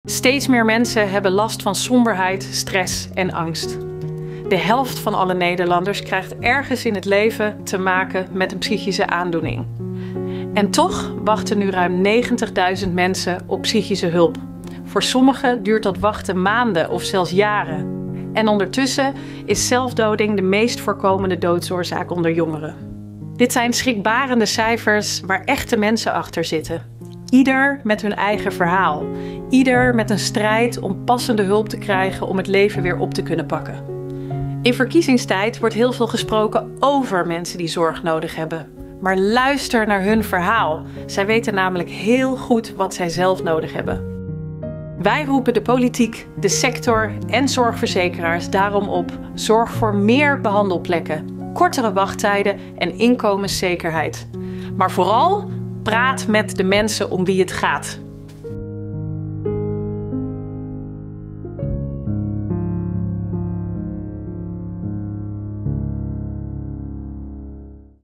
Steeds meer mensen hebben last van somberheid, stress en angst. De helft van alle Nederlanders krijgt ergens in het leven te maken met een psychische aandoening. En toch wachten nu ruim 90.000 mensen op psychische hulp. Voor sommigen duurt dat wachten maanden of zelfs jaren. En ondertussen is zelfdoding de meest voorkomende doodsoorzaak onder jongeren. Dit zijn schrikbarende cijfers waar echte mensen achter zitten. Ieder met hun eigen verhaal. Ieder met een strijd om passende hulp te krijgen om het leven weer op te kunnen pakken. In verkiezingstijd wordt heel veel gesproken over mensen die zorg nodig hebben. Maar luister naar hun verhaal. Zij weten namelijk heel goed wat zij zelf nodig hebben. Wij roepen de politiek, de sector en zorgverzekeraars daarom op: zorg voor meer behandelplekken, kortere wachttijden en inkomenszekerheid. Maar vooral praat met de mensen om wie het gaat.